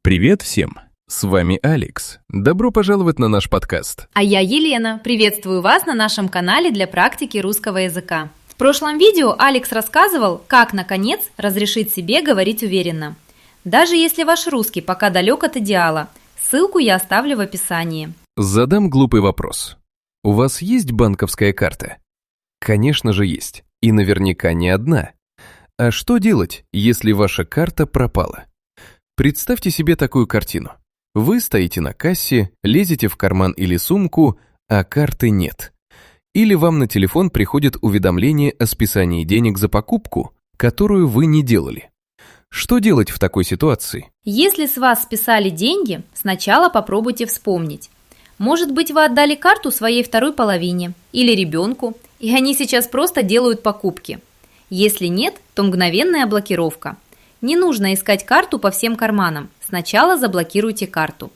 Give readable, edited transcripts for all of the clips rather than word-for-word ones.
Привет всем! С вами Алекс. Добро пожаловать на наш подкаст. А я Елена. Приветствую вас на нашем канале для практики русского языка. В прошлом видео Алекс рассказывал, как, наконец, разрешить себе говорить уверенно. Даже если ваш русский пока далек от идеала, ссылку я оставлю в описании. Задам глупый вопрос. У вас есть банковская карта? Конечно же есть. И наверняка не одна. А что делать, если ваша карта пропала? Представьте себе такую картину. Вы стоите на кассе, лезете в карман или сумку, а карты нет. Или вам на телефон приходит уведомление о списании денег за покупку, которую вы не делали. Что делать в такой ситуации? Если с вас списали деньги, сначала попробуйте вспомнить. Может быть, вы отдали карту своей второй половине или ребенку, и они сейчас просто делают покупки. Если нет, то мгновенная блокировка. Не нужно искать карту по всем карманам. Сначала заблокируйте карту.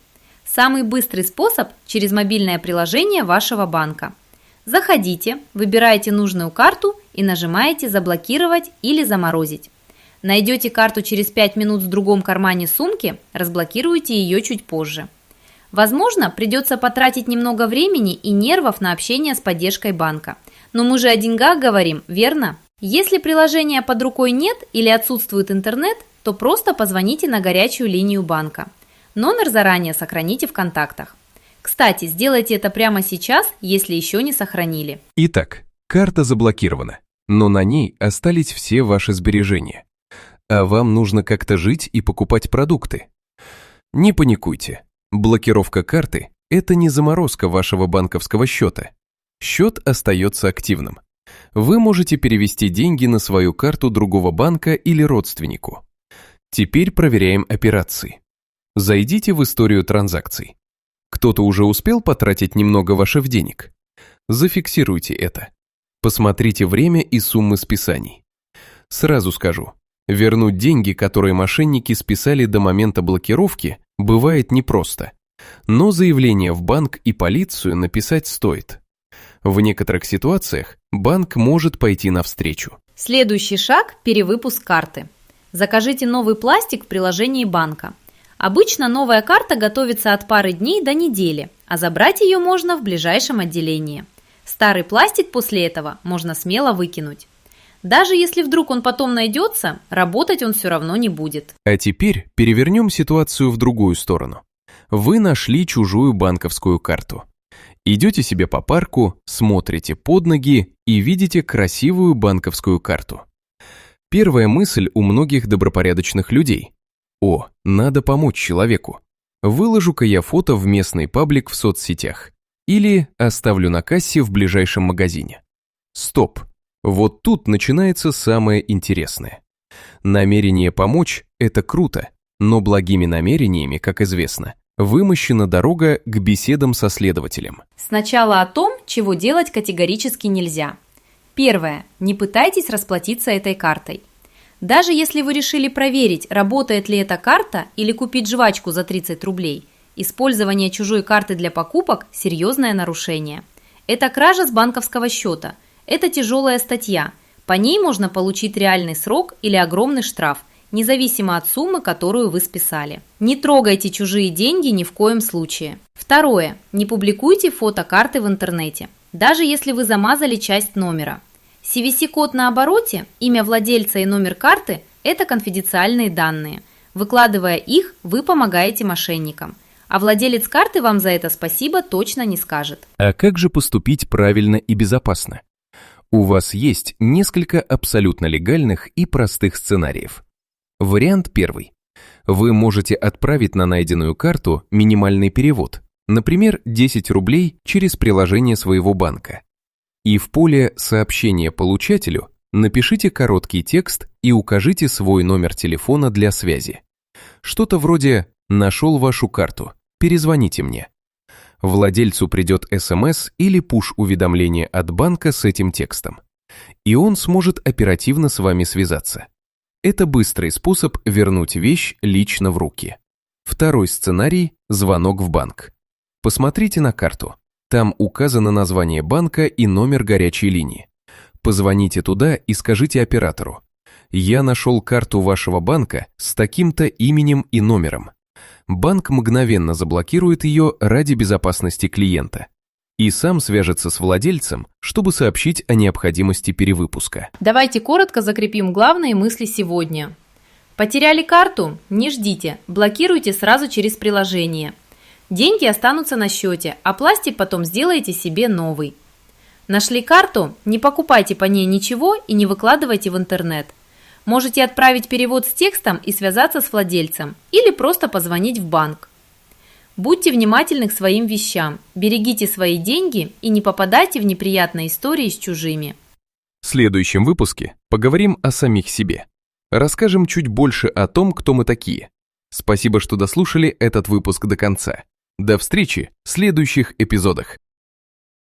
Самый быстрый способ – через мобильное приложение вашего банка. Заходите, выбираете нужную карту и нажимаете «Заблокировать» или «Заморозить». Найдете карту через 5 минут в другом кармане сумки, разблокируйте ее чуть позже. Возможно, придется потратить немного времени и нервов на общение с поддержкой банка. Но мы же о деньгах говорим, верно? Если приложения под рукой нет или отсутствует интернет, то просто позвоните на горячую линию банка. Номер заранее сохраните в контактах. Кстати, сделайте это прямо сейчас, если еще не сохранили. Итак, карта заблокирована, но на ней остались все ваши сбережения. А вам нужно как-то жить и покупать продукты. Не паникуйте. Блокировка карты – это не заморозка вашего банковского счета. Счет остается активным. Вы можете перевести деньги на свою карту другого банка или родственнику. Теперь проверяем операции. Зайдите в историю транзакций. Кто-то уже успел потратить немного ваших денег? Зафиксируйте это. Посмотрите время и суммы списаний. Сразу скажу, вернуть деньги, которые мошенники списали до момента блокировки, бывает непросто. Но заявление в банк и полицию написать стоит. В некоторых ситуациях банк может пойти навстречу. Следующий шаг – перевыпуск карты. Закажите новый пластик в приложении банка. Обычно новая карта готовится от пары дней до недели, а забрать ее можно в ближайшем отделении. Старый пластик после этого можно смело выкинуть. Даже если вдруг он потом найдется, работать он все равно не будет. А теперь перевернем ситуацию в другую сторону. Вы нашли чужую банковскую карту. Идете себе по парку, смотрите под ноги и видите красивую банковскую карту. Первая мысль у многих добропорядочных людей. О, надо помочь человеку. Выложу-ка я фото в местный паблик в соцсетях. Или оставлю на кассе в ближайшем магазине. Стоп. Вот тут начинается самое интересное. Намерение помочь – это круто, но благими намерениями, как известно, вымощена дорога к беседам со следователем. Сначала о том, чего делать категорически нельзя. Первое. Не пытайтесь расплатиться этой картой. Даже если вы решили проверить, работает ли эта карта или купить жвачку за 30 рублей, использование чужой карты для покупок – серьезное нарушение. Это кража с банковского счета. Это тяжелая статья. По ней можно получить реальный срок или огромный штраф, независимо от суммы, которую вы списали. Не трогайте чужие деньги ни в коем случае. Второе. Не публикуйте фото карты в интернете, даже если вы замазали часть номера. CVC-код на обороте, имя владельца и номер карты – это конфиденциальные данные. Выкладывая их, вы помогаете мошенникам. А владелец карты вам за это спасибо точно не скажет. А как же поступить правильно и безопасно? У вас есть несколько абсолютно легальных и простых сценариев. Вариант первый. Вы можете отправить на найденную карту минимальный перевод, например, 10 рублей через приложение своего банка. И в поле «Сообщение получателю» напишите короткий текст и укажите свой номер телефона для связи. Что-то вроде «Нашел вашу карту, перезвоните мне». Владельцу придет СМС или пуш-уведомление от банка с этим текстом, и он сможет оперативно с вами связаться. Это быстрый способ вернуть вещь лично в руки. Второй сценарий – звонок в банк. Посмотрите на карту. Там указано название банка и номер горячей линии. Позвоните туда и скажите оператору: «Я нашел карту вашего банка с таким-то именем и номером. банк мгновенно заблокирует ее ради безопасности клиента и сам свяжется с владельцем, чтобы сообщить о необходимости перевыпуска. Давайте коротко закрепим главные мысли сегодня. Потеряли карту? Не ждите, блокируйте сразу через приложение. Деньги останутся на счете, а пластик потом сделаете себе новый. Нашли карту? Не покупайте по ней ничего и не выкладывайте в интернет. Можете отправить перевод с текстом и связаться с владельцем, или просто позвонить в банк. Будьте внимательны к своим вещам, берегите свои деньги и не попадайте в неприятные истории с чужими. В следующем выпуске поговорим о самих себе. Расскажем чуть больше о том, кто мы такие. Спасибо, что дослушали этот выпуск до конца. До встречи в следующих эпизодах.